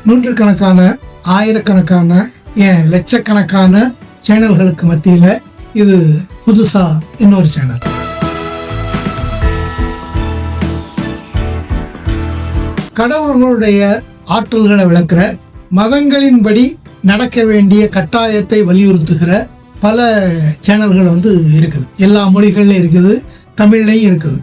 நூற்றுக்கணக்கான, ஆயிரக்கணக்கான, ஏன் லட்சக்கணக்கான சேனல்களுக்கு மத்தியில இது புதுசா இன்னொரு சேனல். கடவுள்களுடைய ஆற்றல்களை விளக்குற, மதங்களின்படி நடக்க வேண்டிய கட்டாயத்தை வலியுறுத்துகிற பல சேனல்கள் இருக்குது. எல்லா மொழிகள்லையும் இருக்குது, தமிழ்லையும் இருக்குது.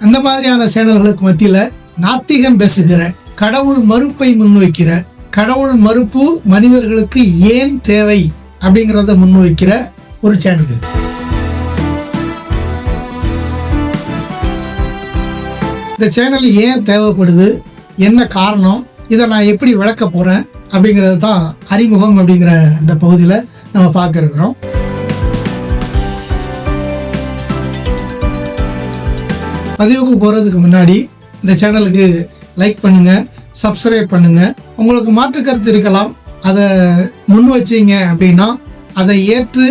அந்த மாதிரியான சேனல்களுக்கு மத்தியில நாத்திகம் பேசுகிற, கடவுள் மறுப்பை முன்வைக்கிற, கடவுள் மறுப்பு மனிதர்களுக்கு ஏன் தேவை அப்படிங்கிறத முன்வைக்கிற ஒரு சேனல் இது. இந்த சேனல் ஏன் தேவைப்படுது, என்ன காரணம், இதை நான் எப்படி விளக்க போறேன் அப்படிங்கிறது தான் அறிமுகம் அப்படிங்கிற இந்த பகுதியில் நம்ம பார்க்க இருக்கிறோம். பதிவுக்கு போகிறதுக்கு முன்னாடி இந்த சேனலுக்கு லைக் பண்ணுங்க, சப்ஸ்கிரைப் பண்ணுங்க. உங்களுக்கு மாற்று கருத்து இருக்கலாம், அதை முன் வச்சீங்க அப்படின்னா அதை ஏற்று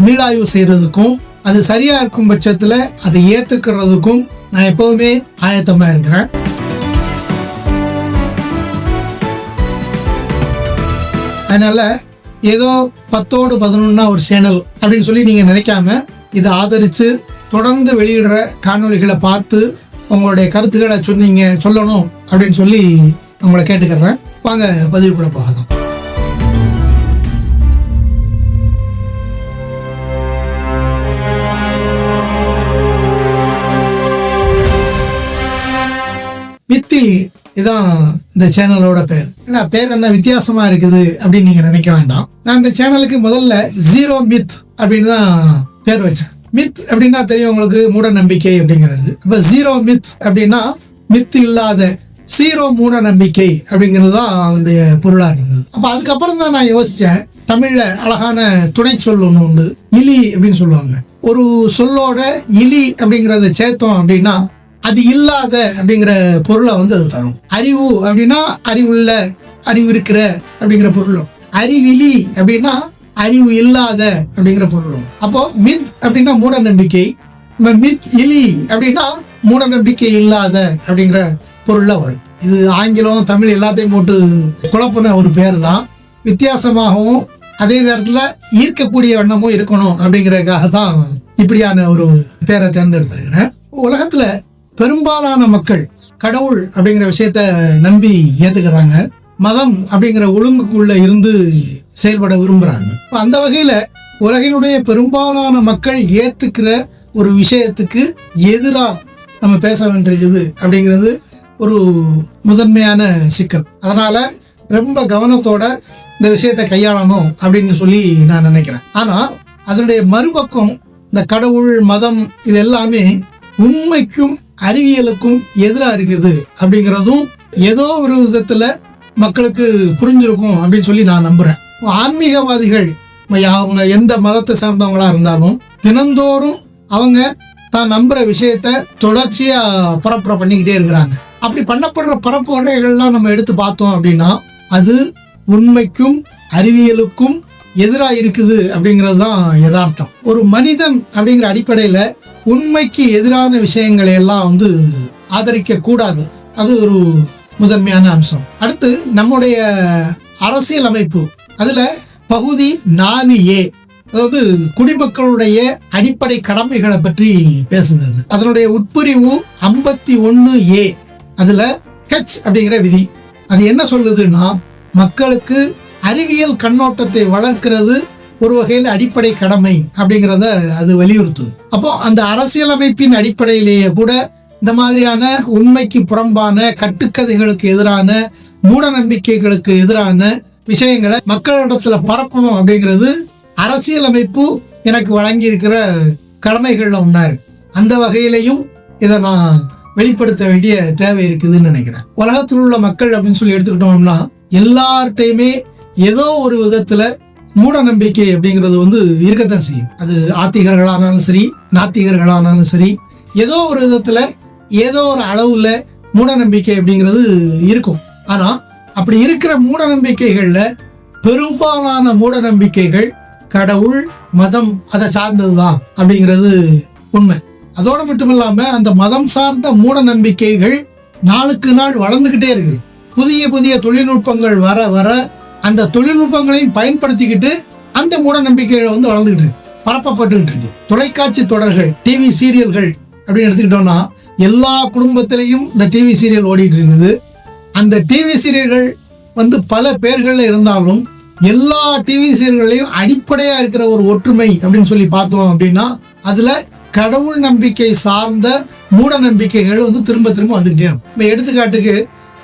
மீளாய்வு செய்யறதுக்கும், அது சரியா இருக்கும் பட்சத்தில் அதை ஏற்றுக்கிறதுக்கும் நான் எப்போதுமே ஆயத்தமாக இருக்கிறேன். அதனால ஏதோ 10ஓடு 11 ஒரு சேனல் அப்படின்னு சொல்லி நீங்கள் நினைக்காம இதை ஆதரித்து தொடர்ந்து வெளியிடுற காணொளிகளை பார்த்து உங்களுடைய கருத்துக்களை சொல்லணும் அப்படின்னு சொல்லி உங்களை கேட்டுக்கிறேன். வாங்க பதிவுக்குள்ள போகலாம். மித்திலி இதான் இந்த சேனலோட பேர். ஏன்னா பேர் என்ன வித்தியாசமா இருக்குது அப்படின்னு நீங்க நினைக்க வேண்டாம். நான் இந்த சேனலுக்கு முதல்ல ஜீரோ மித் அப்படின்னு தான் பேர் வச்சேன். மித் அப்படின்னா தெரியும் உங்களுக்கு, மூட நம்பிக்கை அப்படிங்கிறது. அப்ப ஜீரோ மித் அப்படின்னா மித் இல்லாத, ஜீரோ மூட நம்பிக்கை அப்படிங்கிறது தான் அதனுடைய பொருளா இருந்தது. அப்ப அதுக்கப்புறம் தான் நான் யோசிச்சேன், தமிழ்ல அழகான துணை சொல் ஒன்று உண்டு, இலி அப்படின்னு சொல்லுவாங்க. ஒரு சொல்லோட இலி அப்படிங்கறத சேர்த்தோம் அப்படின்னா அது இல்லாத அப்படிங்கிற பொருளை அது தரும். அறிவு அப்படின்னா அறிவுள்ள, அறிவு இருக்கிற அப்படிங்கிற பொருளும், அறிவிலி அப்படின்னா அறிவு இல்லாத அப்படிங்கிற பொருளும். அப்போ மித் அப்படின்னா மூட நம்பிக்கை, மித் இலி அப்படின்னா மூட நம்பிக்கை இல்லாத அப்படிங்கிற பொருள்ல வரும். இது ஆங்கிலம் தமிழ் எல்லாத்தையும் போட்டு குழப்பின ஒரு பேர் தான். வித்தியாசமாகவும் அதே நேரத்துல ஈர்க்கக்கூடிய வண்ணமும் இருக்கணும் அப்படிங்கறதுக்காக தான் இப்படியான ஒரு பேரை தேர்ந்தெடுத்திருக்கிறேன். உலகத்துல பெரும்பாலான மக்கள் கடவுள் அப்படிங்கிற விஷயத்த நம்பி ஏத்துக்கிறாங்க, மதம் அப்படிங்கிற ஒழுங்குக்குள்ள இருந்து செயல்பட விரும்புறாங்க. அந்த வகையில உலகினுடைய பெரும்பாலான மக்கள் ஏத்துக்கிற ஒரு விஷயத்துக்கு எதிரா நம்ம பேச வேண்டியது அப்படிங்கிறது ஒரு முதன்மையான சிக்கல். அதனால ரொம்ப கவனத்தோட இந்த விஷயத்தை கையாளணும் அப்படின்னு சொல்லி நான் நினைக்கிறேன். ஆனா அதனுடைய மறுபக்கம், இந்த கடவுள் மதம் இது எல்லாமே உண்மைக்கும் அறிவியலுக்கும் எதிராக இருக்குது அப்படிங்கிறதும் ஏதோ ஒரு விதத்துல மக்களுக்கு புரிஞ்சிருக்கும் அப்படின்னு சொல்லி நான் நம்புறேன். ஆன்மீகவாதிகள் அவங்க எந்த மதத்தை சார்ந்தவங்களா இருந்தாலும் தினந்தோறும் அவங்க தான் நம்புற விஷயத்த தொடர்ச்சியா பரப்புரை பண்ணிக்கிட்டே இருக்கிறாங்க. அப்படி பண்ணப்படுற பரப்புரைகள்லாம் நம்ம எடுத்து பார்த்தோம் அப்படின்னா அது உண்மைக்கும் அறிவியலுக்கும் எதிராக இருக்குது அப்படிங்கிறது தான் யதார்த்தம். ஒரு மனிதன் அப்படிங்கிற அடிப்படையில உண்மைக்கு எதிரான விஷயங்களை எல்லாம் ஆதரிக்க கூடாது. அது ஒரு முதன்மையான அம்சம். அடுத்து நம்முடைய அரசியல் அமைப்பு, அதுல பகுதி 4A, அதாவது குடிமக்களுடைய அடிப்படை கடமைகளை பற்றி பேசுகிறது. அதனுடைய உட்பிரிவு 51A, அதுல H அப்படிங்கிற விதி. அது என்ன சொல்லுதுன்னா, மக்களுக்கு அறிவியல் கண்ணோட்டத்தை வளர்க்கிறது ஒரு வகையில் அடிப்படை கடமை அப்படிங்கிறத அது வலியுறுத்துது. அப்போ அந்த அரசியலமைப்பின் அடிப்படையிலேயே கூட இந்த மாதிரியான உண்மைக்கு புறம்பான, கட்டுக்கதைகளுக்கு எதிரான, மூட நம்பிக்கைகளுக்கு எதிரான விஷயங்களை மக்களிடத்துல பரப்பணும் அப்படிங்கிறது அரசியலமைப்பு எனக்கு வழங்கி இருக்கிற கடமைகள்ல ஒன்றா இருக்கு. அந்த வகையிலையும் இதை நான் வெளிப்படுத்த வேண்டிய தேவை இருக்குதுன்னு நினைக்கிறேன். உலகத்தில் உள்ள மக்கள் அப்படின்னு சொல்லி எடுத்துக்கிட்டோம்னா எல்லார்ட்டையுமே ஏதோ ஒரு விதத்துல மூட நம்பிக்கை அப்படிங்கிறது இருக்கத்தான் செய்யும். அது ஆத்திகர்களானாலும் சரி, நாத்திகர்களானாலும் சரி, ஏதோ ஒரு விதத்துல ஏதோ ஒரு அளவுல மூட நம்பிக்கை அப்படிங்கிறது இருக்கும். ஆனா அப்படி இருக்கிற மூட நம்பிக்கைகள்ல பெரும்பாலான மூட நம்பிக்கைகள் கடவுள், மதம் அதை சார்ந்ததுதான் அப்படிங்கிறது உண்மை. அதோட மட்டும் இல்லாம அந்த மதம் சார்ந்த மூட நம்பிக்கைகள் நாளுக்கு நாள் வளர்ந்துகிட்டே இருக்கு. புதிய புதிய தொழில்நுட்பங்கள் வர வர அந்த தொழில்நுட்பங்களையும் பயன்படுத்திக்கிட்டு அந்த மூட நம்பிக்கைகள் வந்து வளர்ந்துகிட்டு பரப்பப்பட்டுக்கிட்டு இருக்கு. தொலைக்காட்சி தொடர்கள், டிவி சீரியல்கள் அப்படின்னு எடுத்துக்கிட்டோம்னா எல்லா குடும்பத்திலையும் இந்த டிவி சீரியல் ஓடிட்டு இருக்குது. அந்த டிவி சீரியல்கள் வந்து பல பேர்கள்ல இருந்தாலும் எல்லா டிவி சீரியல்களையும் அடிப்படையா இருக்கிற ஒரு ஒற்றுமை அப்படின்னு சொல்லி பார்த்தோம் அப்படின்னா அதுல கடவுள் நம்பிக்கை சார்ந்த மூட நம்பிக்கைகள் வந்து திரும்ப திரும்ப வந்துகிட்டே இருக்கும். இப்ப எடுத்துக்காட்டுக்கு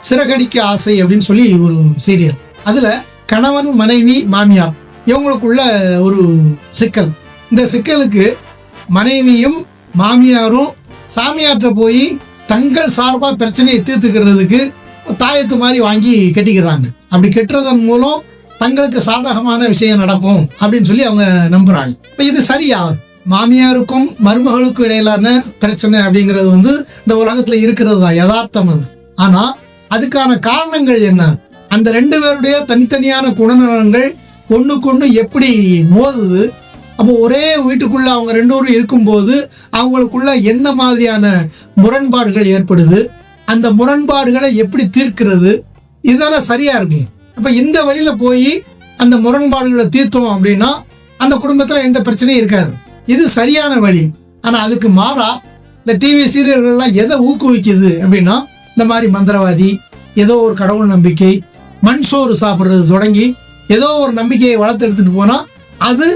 சிறகடிக்க ஆசை அப்படின்னு சொல்லி ஒரு சீரியல். அதுல கணவன், மனைவி, மாமியார் இவங்களுக்குள்ள ஒரு சிக்கல். இந்த சிக்கலுக்கு மனைவியும் மாமியாரும் சாமியார்ட்ட போய் தங்கள் சார்பா பிரச்சனையை தீர்த்துக்கிறதுக்கு தாயத்து மாதிரி வாங்கி கட்டிக்கிறாங்க. அப்படி கட்டுறதன் மூலம் தங்களுக்கு சாதகமான விஷயம் நடக்கும் அப்படின்னு சொல்லி அவங்க நம்புறாங்க. இப்ப இது சரியா? மாமியாருக்கும் மருமகளுக்கும் இடையிலான பிரச்சனை அப்படிங்கிறது வந்து இந்த உலகத்துல இருக்கிறது தான், யதார்த்தம் அது. ஆனா அதுக்கான காரணங்கள் என்ன? அந்த ரெண்டு பேருடைய தனித்தனியான குணநலன்கள் ஒண்ணுக்கொண்டு எப்படி மோதுது? அப்போ ஒரே வீட்டுக்குள்ள அவங்க ரெண்டு பேரும் இருக்கும்போது அவங்களுக்குள்ள என்ன மாதிரியான முரண்பாடுகள் ஏற்படுது? அந்த முரண்பாடுகளை எப்படி தீர்க்கிறது? இதெல்லாம் சரியா இருக்கு. அப்ப இந்த வழியில போய் அந்த முரண்பாடுகளை தீர்த்தோம் அப்படின்னா அந்த குடும்பத்துல எந்த பிரச்சனையும் இருக்காது. இது சரியான வழி. ஆனா அதுக்கு மாறா இந்த டிவி சீரியல்கள்லாம் எதை ஊக்குவிக்குது அப்படின்னா இந்த மாதிரி மந்திரவாதி, ஏதோ ஒரு கடவுள் நம்பிக்கை, மண் சோறு சாப்பிட்றது தொடங்கி ஏதோ ஒரு நம்பிக்கையை வளர்த்து எடுத்துட்டு போனா அது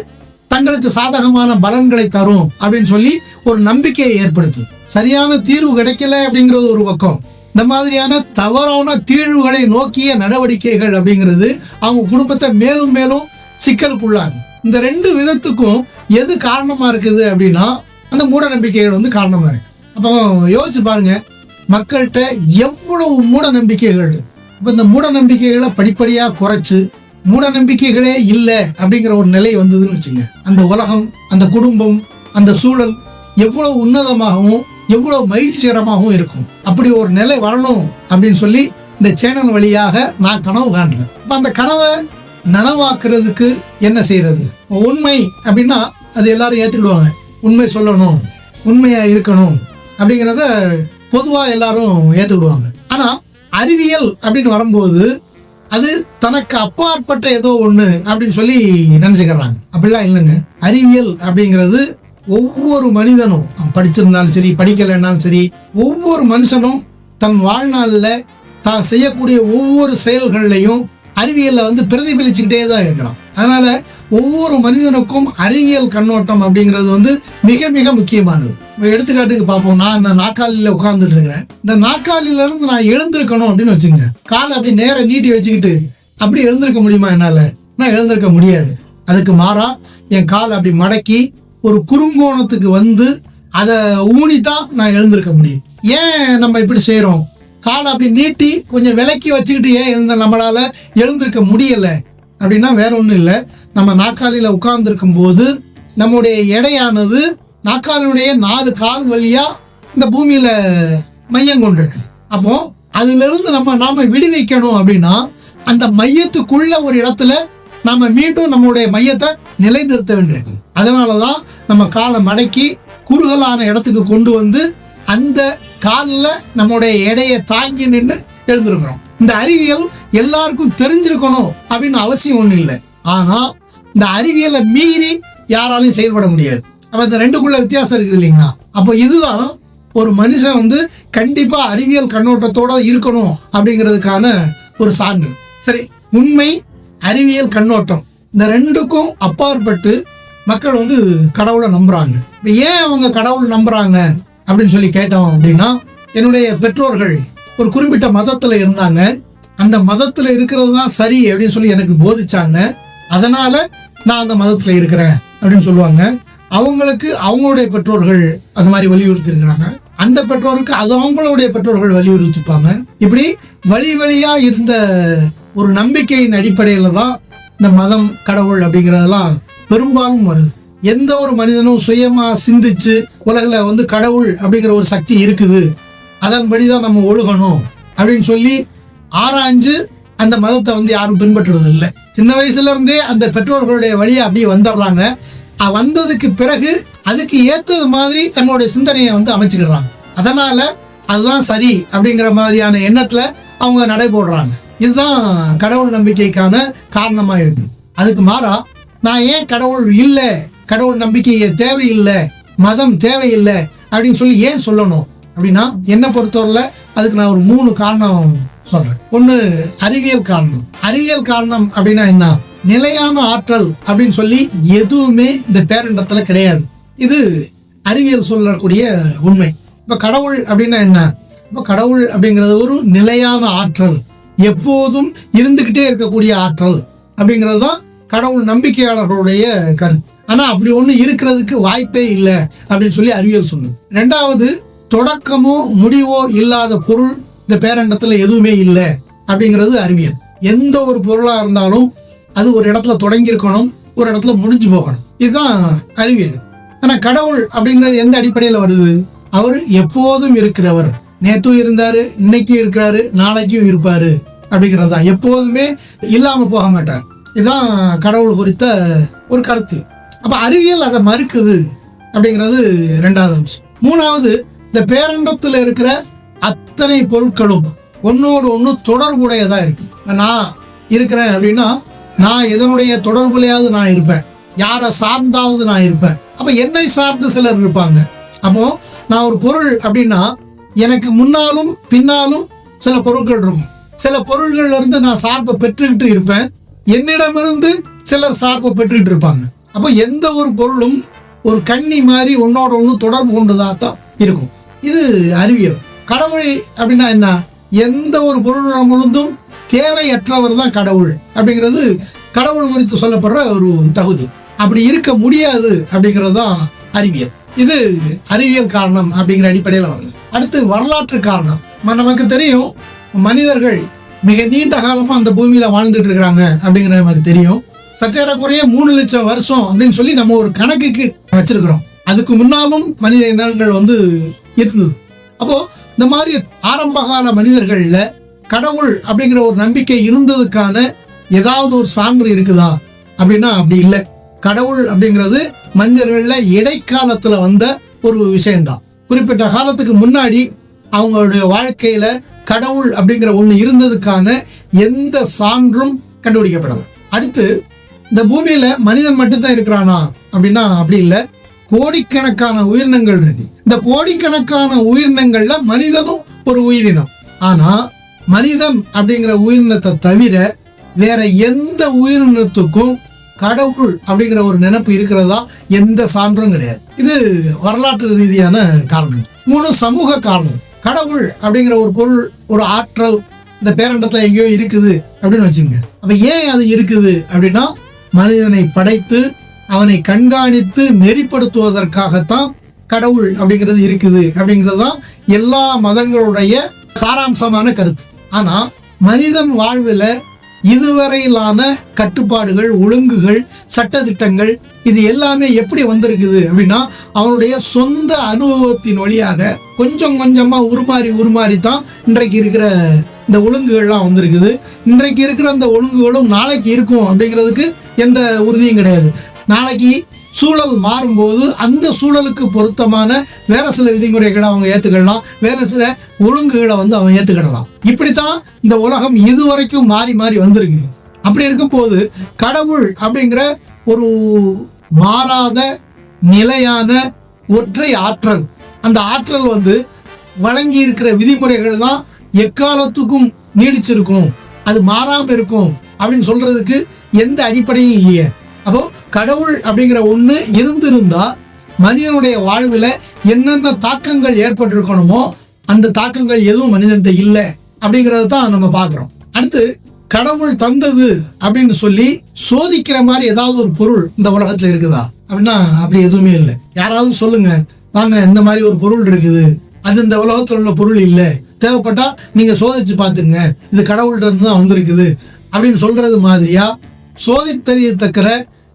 தங்களுக்கு சாதகமான பலன்களை தரும் அப்படின்னு சொல்லி ஒரு நம்பிக்கையை ஏற்படுத்து. சரியான தீர்வு கிடைக்கல அப்படிங்கிறது ஒரு பக்கம். இந்த மாதிரியான தவறான தீர்வுகளை நோக்கிய நடவடிக்கைகள் அப்படிங்கிறது அவங்க குடும்பத்தை மேலும் மேலும் சிக்கலுக்குள்ளாகும். இந்த ரெண்டு விதத்துக்கும் எது காரணமா இருக்குது அப்படின்னா அந்த மூட நம்பிக்கைகள் வந்து காரணமா இருக்கு. அப்போ யோசிச்சு பாருங்க, மக்கள்கிட்ட எவ்வளவு மூட நம்பிக்கைகள். இப்ப இந்த மூட நம்பிக்கைகளை படிப்படியா குறைச்சு மூட நம்பிக்கைகளே இல்லை அப்படிங்கிற ஒரு நிலை வந்ததுன்னு வச்சுங்க, அந்த உலகம், அந்த குடும்பம், அந்த சூழல் எவ்வளவு உன்னதமாகவும் எவ்வளவு மகிழ்ச்சிகரமாகவும் இருக்கும். அப்படி ஒரு நிலை வரணும் அப்படின்னு சொல்லி இந்த சேனல் வழியாக நான் கனவு காண்றேன். அப்ப அந்த கனவை நனவாக்குறதுக்கு என்ன செய்யறது? உண்மை அப்படின்னா அது எல்லாரும் ஏத்துக்கிடுவாங்க. உண்மை சொல்லணும், உண்மையா இருக்கணும் அப்படிங்கிறத பொதுவா எல்லாரும் ஏத்துக்கிடுவாங்க. ஆனா அறிவியல் அப்படின்னு வரும்போது அது தனக்கு அப்பாற்பட்ட ஏதோ ஒண்ணு அப்படின்னு சொல்லி நினைச்சுக்கிறாங்க. அப்படிலாம் இல்லைங்க. அறிவியல் அப்படிங்கிறது ஒவ்வொரு மனிதனும் படிச்சிருந்தாலும் சரி, படிக்கலைன்னாலும் சரி, ஒவ்வொரு மனுஷனும் தன் வாழ்நாளில் தான் செய்யக்கூடிய ஒவ்வொரு செயல்கள்லையும் அறிவியல்ல வந்து பிரதிபலிச்சுக்கிட்டே தான் இருக்கிறான். அதனால ஒவ்வொரு மனிதனுக்கும் அறிவியல் கண்ணோட்டம் அப்படிங்கிறது வந்து மிக மிக முக்கியமானது. எடுத்துக்காட்டுக்கு பார்ப்போம். நான் இந்த நாற்காலியில உட்கார்ந்துட்டு இருக்கிறேன். இந்த நாற்காலியில இருந்து நான் எழுந்திருக்கணும் அப்படின்னு வச்சுங்க, காலை அப்படி நேரம் நீட்டி வச்சுக்கிட்டு அப்படி எழுந்திருக்க முடியுமா? என்னால நான் எழுந்திருக்க முடியாது. அதுக்கு மாறா என் காலை அப்படி மடக்கி ஒரு குறுங்கோணத்துக்கு வந்து அதை ஊனிதான் நான் எழுந்திருக்க முடியும். ஏன் நம்ம இப்படி செய்யறோம்? காலை அப்படி நீட்டி கொஞ்சம் விலக்கி வச்சுக்கிட்டு ஏன் நம்மளால எழுந்திருக்க முடியல அப்படின்னா வேற ஒன்றும் இல்லை. நம்ம நாற்காலியில உட்கார்ந்துருக்கும் போது நம்முடைய எடையானது நாற்காலியுடைய 4 கால் வழியா இந்த பூமியில மையம் கொண்டிருக்கு. அப்போ அதுல இருந்து நாம விடுவிக்கணும் அப்படின்னா அந்த மையத்துக்குள்ள ஒரு இடத்துல நாம மீண்டும் நம்மளுடைய மையத்தை நிலைநிறுத்த வேண்டியிருக்கு. அதனாலதான் நம்ம காலை மடக்கி குறுகலான இடத்துக்கு கொண்டு வந்து அந்த காலில் நம்மளுடைய எடையை தாங்கி நின்று எழுந்திருக்கிறோம். இந்த அறிவியல் எல்லாருக்கும் தெரிஞ்சிருக்கணும் அப்படின்னு அவசியம் ஒன்றும் இல்லை. ஆனா இந்த அறிவியலை மீறி யாராலையும் செயல்பட முடியாது. அப்ப இந்த ரெண்டுக்குள்ள வித்தியாசம் இருக்குது இல்லைங்களா? அப்போ இதுதான் ஒரு மனுஷன் வந்து கண்டிப்பா அறிவியல் கண்ணோட்டத்தோட இருக்கணும் அப்படிங்கிறதுக்கான ஒரு சான்று. சரி, உண்மை, அறிவியல் கண்ணோட்டம், இந்த ரெண்டுக்கும் அப்பாற்பட்டு மக்கள் வந்து கடவுளை நம்புறாங்க. இப்ப ஏன் அவங்க கடவுள் நம்புறாங்க அப்படின்னு சொல்லி கேட்டோம் அப்படின்னா, என்னுடைய பெற்றோர்கள் ஒரு குறிப்பிட்ட மதத்துல இருந்தாங்க, அந்த மதத்துல இருக்கிறது தான் சரி அப்படின்னு சொல்லி எனக்கு போதிச்சாங்க, அதனால நான் அந்த மதத்துல இருக்கிறேன் அப்படின்னு சொல்லுவாங்க. அவங்களுக்கு அவங்களுடைய பெற்றோர்கள் அந்த மாதிரி வலியுறுத்தி இருக்கிறாங்க, அந்த பெற்றோருக்கு அது அவங்களுடைய பெற்றோர்கள் வலியுறுத்திப்பாங்க. இப்படி வழி வழியா இருந்த ஒரு நம்பிக்கையின் அடிப்படையில தான் இந்த மதம், கடவுள் அப்படிங்கிறதெல்லாம் பெரும்பாலும் வருது. எந்த ஒரு மனிதனும் சுயமா சிந்திச்சு உலகில வந்து கடவுள் அப்படிங்கிற ஒரு சக்தி இருக்குது, அதன்படிதான் நம்ம ஒழுகணும் அப்படின்னு சொல்லி ஆராய்ஞ்சு அந்த மதத்தை வந்து யாரும் பின்பற்றுறது இல்லை. சின்ன வயசுல இருந்தே அந்த பெற்றோர்களுடைய வழியை அப்படியே வந்துடுறாங்க. வந்ததுக்கு பிறகு அதுக்கு ஏத்தது மாதிரி தன்னுடைய சிந்தனையை அமைச்சுக்கிறாங்க. அதனால அதுதான் சரி அப்படிங்கிற மாதிரியான எண்ணத்துல அவங்க நடைபோடுறாங்க. இதுதான் கடவுள் நம்பிக்கைக்கான காரணமா இருக்கு. அதுக்கு மாறா நான் ஏன் கடவுள் இல்லை, கடவுள் நம்பிக்கை தேவையில்லை, மதம் தேவையில்லை அப்படின்னு சொல்லி ஏன் சொல்லணும் அப்படின்னா, என்னை பொறுத்தவரையில அதுக்கு நான் ஒரு 3 காரணம் சொல்றேன். ஒண்ணு அறிவியல் காரணம். அறிவியல் காரணம் அப்படின்னா என்ன? நிலையான ஆற்றல் அப்படின்னு சொல்லி எதுவுமே இந்த பேரண்டத்துல கிடையாது. இது அறிவியல் சொல்லக்கூடிய உண்மை. இப்ப கடவுள் அப்படின்னா என்ன? இப்ப கடவுள் அப்படிங்கிறது ஒரு நிலையான ஆற்றல், எப்போதும் இருந்துகிட்டே இருக்கக்கூடிய ஆற்றல் அப்படிங்கிறது தான் கடவுள் நம்பிக்கையாளர்களுடைய கருத்து. ஆனா அப்படி ஒண்ணு இருக்கிறதுக்கு வாய்ப்பே இல்லை அப்படின்னு சொல்லி அறிவியல் சொல்லுது. 2வது, தொடக்கமோ முடிவோ இல்லாத பொருள் இந்த பேரண்டத்துல எதுவுமே இல்லை அப்படிங்கிறது அறிவியல். எந்த ஒரு பொருளா இருந்தாலும் அது ஒரு இடத்துல தொடங்கி இருக்கணும், ஒரு இடத்துல முடிஞ்சு போகணும். இதுதான் அறிவியல். ஆனா கடவுள் அப்படிங்கிறது எந்த அடிப்படையில வருது? அவர் எப்போதும் இருக்கிறவர், நேற்றும் இருந்தாரு, இன்னைக்கும் இருக்கிறாரு, நாளைக்கும் இருப்பாரு அப்படிங்கிறது தான். எப்போதுமே இல்லாம போக மாட்டார். இதுதான் கடவுள் குறித்த ஒரு கருத்து. அப்ப அறிவியல் அதை மறுக்குது அப்படிங்கிறது 2வது அம்சம். 3வது, இந்த பேரண்டத்தில் இருக்கிற அத்தனை பொருட்களும் ஒன்னோடு ஒன்று தொடர்புடையதா இருக்கு. நான் இருக்கிறேன் அப்படின்னா நான் எதனுடைய தொடர்புலையாவது நான் இருப்பேன், யாரை சார்ந்தாவது நான் இருப்பேன். அப்ப என்னை சார்ந்து சிலர் இருப்பாங்க. அப்போ நான் ஒரு பொருள் அப்படின்னா எனக்கு முன்னாலும் பின்னாலும் சில பொருட்கள் இருக்கும். சில பொருள்கள்ல இருந்து நான் சார்பை பெற்றுக்கிட்டு இருப்பேன், என்னிடமிருந்து சிலர் சார்பை பெற்றுக்கிட்டு இருப்பாங்க. அப்போ எந்த ஒரு பொருளும் ஒரு கண்ணி மாதிரி ஒன்னோட ஒன்று தொடர்பு கொண்டுதான் இருக்கும். இது அறிவியல். கடவுள் அப்படின்னா என்ன? எந்த ஒரு பொருளும் தேவையற்றவர் தான் கடவுள் அப்படிங்கிறது கடவுள் குறித்து சொல்லப்படுற ஒரு தகுதி. அப்படி இருக்க முடியாது அப்படிங்கிறது தான் அறிவியல். இது அறிவியல் காரணம் அப்படிங்கிற அடிப்படையில் வருது. அடுத்து வரலாற்று காரணம். நமக்கு தெரியும், மனிதர்கள் மிக நீண்ட காலமா அந்த பூமியில வாழ்ந்துட்டு இருக்கிறாங்க அப்படிங்கிற நமக்கு தெரியும். சற்றேறக்குறைய 3 லட்சம் வருஷம் அப்படின்னு சொல்லி நம்ம ஒரு கணக்குக்கு வச்சிருக்கிறோம். அதுக்கு முன்னாலும் மனித இனங்கள் இருந்தது. அப்போ இந்த மாதிரி ஆரம்பகால மனிதர்கள்ல கடவுள் அப்படிங்கிற ஒரு நம்பிக்கை இருந்ததுக்கான ஏதாவது ஒரு சான்று இருக்குதா அப்படின்னா அப்படி இல்லை. கடவுள் அப்படிங்கிறது மனிதர்கள்ல இடைக்காலத்துல வந்த ஒரு விஷயம்தான். குறிப்பிட்ட காலத்துக்கு முன்னாடி அவங்களுடைய வாழ்க்கையில கடவுள் அப்படிங்கிற ஒண்ணு இருந்ததுக்கான எந்த சான்றும் கண்டுபிடிக்கப்படல. அடுத்து, இந்த பூமியில மனிதன் மட்டும்தான் இருக்கிறானா அப்படின்னா அப்படி இல்லை. கோடிக்கணக்கான உயிரினங்கள் இருக்கு. இந்த கோடிக்கணக்கான உயிரினங்கள்ல மனிதனும் ஒரு உயிரினம். ஆனா மனிதன் அப்படிங்கிற உயிரினத்தை தவிர வேற எந்த உயிரினத்துக்கும் கடவுள் அப்படிங்கிற ஒரு நினைப்பு இருக்கிறதா எந்த சான்றும் கிடையாது. இது வரலாற்று ரீதியான காரணம். 3, சமூக காரணம். கடவுள் அப்படிங்கிற ஒரு பொருள், ஒரு ஆற்றல் இந்த பேரண்டத்துல எங்கேயோ இருக்குது அப்படின்னு வச்சுங்க. அப்ப ஏன் அது இருக்குது அப்படின்னா மனிதனை படைத்து அவனை கண்காணித்து நெறிப்படுத்துவதற்காகத்தான் கடவுள் அப்படிங்கிறது இருக்குது அப்படிங்கிறது தான் எல்லா மதங்களுடைய சாராம்சமான கருத்து. ஆனா மனிதன் வாழ்வில் இதுவரையிலான கட்டுப்பாடுகள், ஒழுங்குகள், சட்டதிட்டங்கள் இது எல்லாமே எப்படி வந்திருக்குது அப்படின்னா அவனுடைய சொந்த அனுபவத்தின் வழியாக கொஞ்சம் கொஞ்சமா உருமாறி தான் இன்றைக்கு இருக்கிற இந்த ஒழுங்குகள்லாம் வந்திருக்குது. இன்றைக்கு இருக்கிற அந்த ஒழுங்குகளும் நாளைக்கு இருக்கும் அப்படிங்கிறதுக்கு எந்த உறுதியும் கிடையாது. நாளைக்கு சூழல் மாறும்போது அந்த சூழலுக்கு பொருத்தமான வேற சில விதிமுறைகளை அவங்க ஏற்றுக்கலாம், வேற சில ஒழுங்குகளை அவங்க ஏற்றுக்கிடலாம். இப்படித்தான் இந்த உலகம் இதுவரைக்கும் மாறி வந்திருக்குது. அப்படி இருக்கும்போது கடவுள் அப்படிங்கிற ஒரு மாறாத நிலையான ஒற்றை ஆற்றல், அந்த ஆற்றல் வழங்கி இருக்கிற விதிமுறைகள் தான் எக்காலத்துக்கும் நீடிச்சிருக்கும், அது மாறாம இருக்கும் அப்படின்னு சொல்றதுக்கு எந்த அடிப்படையும் இல்லையே. அப்போ கடவுள் அப்படிங்கிற ஒண்ணு இருந்திருந்தா மனிதனுடைய வாழ்வில் என்னென்ன தாக்கங்கள் ஏற்பட்டிருக்கணுமோ அந்த தாக்கங்கள் எதுவும் மனிதன்கிட்ட இல்லை அப்படிங்கறத தான் நம்ம பார்க்கிறோம். அடுத்து, கடவுள் தந்தது அப்படின்னு சொல்லி சோதிக்கிற மாதிரி ஏதாவது ஒரு பொருள் இந்த உலகத்துல இருக்குதா அப்படின்னா அப்படி எதுவுமே இல்லை. யாராவது சொல்லுங்க, வாங்க இந்த மாதிரி ஒரு பொருள் இருக்குது, அது இந்த உலகத்துல உள்ள பொருள் இல்லை, தேவைப்பட்டா நீங்க சோதிச்சு பார்த்துங்க, இது கடவுள்கிட்ட இருந்து தான் வந்திருக்குது அப்படின்னு சொல்றது மாதிரியா சோதித்தறியத்தக்கிற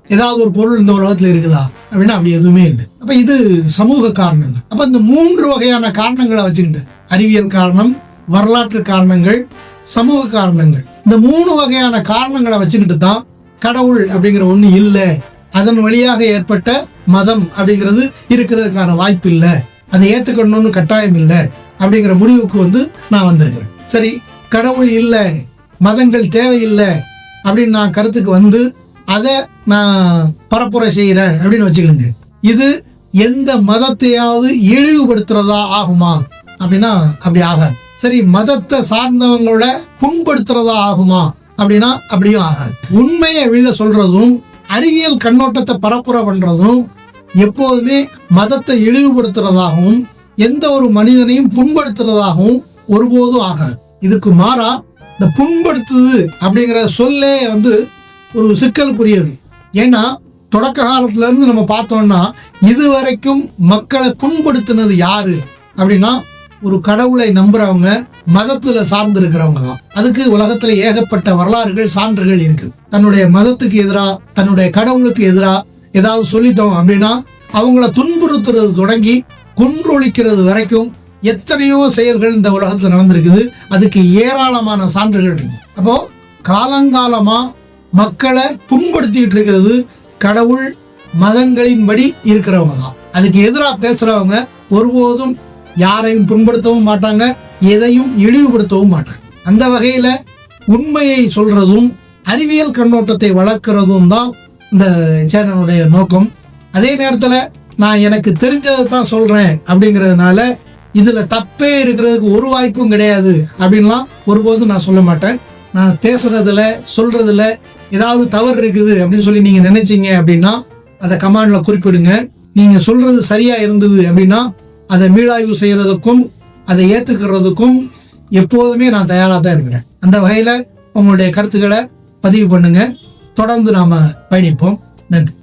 ஏதாவது ஒரு பொருள் இந்த உலகத்துல இருக்குதா அப்படின்னா அப்படி எதுவுமே இல்லை. அப்ப இது சமூக காரணங்கள். அப்ப இந்த 3 வகையான காரணங்களை வச்சுக்கிட்டு, அறிவியல் காரணம், வரலாற்று காரணங்கள், சமூக காரணங்கள், இந்த 3 வகையான காரணங்களை வச்சுக்கிட்டு தான் கடவுள் அப்படிங்கிற ஒண்ணு இல்லை, அதன் வழியாக ஏற்பட்ட மதம் அப்படிங்கிறது இருக்கிறதுக்கான வாய்ப்பு இல்லை, அதை ஏற்றுக்கணும்னு கட்டாயம் இல்லை அப்படிங்கிற முடிவுக்கு நான் வந்திருக்கிறேன். சரி, கடவுள் இல்லை, மதங்கள் தேவையில்லை அப்படின்னு நான் கருத்துக்கு அதை நான் பரப்புரை செய்கிறேன் அப்படின்னு வச்சுக்கிடுங்க. இது எந்த மதத்தையாவது இழிவுபடுத்துறதா ஆகுமா அப்படின்னா அப்படி ஆகாது. சரி, மதத்தை சார்ந்தவங்கள புண்படுத்துறதா ஆகுமா அப்படின்னா அப்படியும் ஆகாது. உண்மையை வெளில சொல்றதும் அறிவியல் கண்ணோட்டத்தை பரப்புரை பண்றதும் எப்போதுமே மதத்தை இழிவுபடுத்துறதாகவும் எந்த ஒரு மனிதனையும் புண்படுத்துறதாகவும் ஒருபோதும் ஆகாது. இதுக்கு மாறா இந்த புண்படுத்துது அப்படிங்கிற சொல்லே ஒரு சிக்கலுக்குரியது. ஏன்னா தொடக்க காலத்துல இருந்து நம்ம பார்த்தோம்னா இதுவரைக்கும் மக்களை புண்படுத்தினது யாரு அப்படின்னா ஒரு கடவுளை நம்புறவங்க, மதத்துல சார்ந்து இருக்கிறவங்க தான். அதுக்கு உலகத்துல ஏகப்பட்ட வரலாறுகள், சான்றுகள் இருக்கு. தன்னுடைய மதத்துக்கு எதிரா, தன்னுடைய கடவுளுக்கு எதிரா ஏதாவது சொல்லிட்டோம் அப்படின்னா அவங்கள துன்புறுத்துறது தொடங்கி கொன்றொழிக்கிறது வரைக்கும் எத்தனையோ செயல்கள் இந்த உலகத்துல நடந்திருக்குது. அதுக்கு ஏராளமான சான்றுகள் இருக்கு. அப்போ காலங்காலமா மக்களை புண்படுத்திட்டு இருக்கிறது கடவுள் மதங்களின்படி இருக்கிறவங்க தான். அதுக்கு எதிராக பேசுறவங்க ஒருபோதும் யாரையும் புண்படுத்தவும் மாட்டாங்க, எதையும் இழிவுபடுத்தவும் மாட்டாங்க. அந்த வகையில உண்மையை சொல்றதும் அறிவியல் கண்ணோட்டத்தை வளர்க்கிறதும் தான் இந்த சேனலுடைய நோக்கம். அதே நேரத்துல நான் எனக்கு தெரிஞ்சதை தான் சொல்றேன் அப்படிங்கிறதுனால இதுல தப்பே இருக்கிறதுக்கு ஒரு வாய்ப்பும் கிடையாது அப்படின்லாம் ஒருபோதும் நான் சொல்ல மாட்டேன். நான் பேசுறதுல சொல்றதுல ஏதாவது தவறு இருக்குது அப்படின்னு சொல்லி நீங்க நினைச்சீங்க அப்படின்னா அதை கமெண்ட்ல குறிப்பிடுங்க. நீங்க சொல்றது சரியா இருந்தது அப்படின்னா அதை மீளாய்வு செய்யறதுக்கும் அதை ஏத்துக்கிறதுக்கும் எப்போதுமே நான் தயாராக தான் இருக்கிறேன். அந்த வகையில உங்களுடைய கருத்துக்களை பதிவு பண்ணுங்க. தொடர்ந்து நாம பயணிப்போம். நன்றி.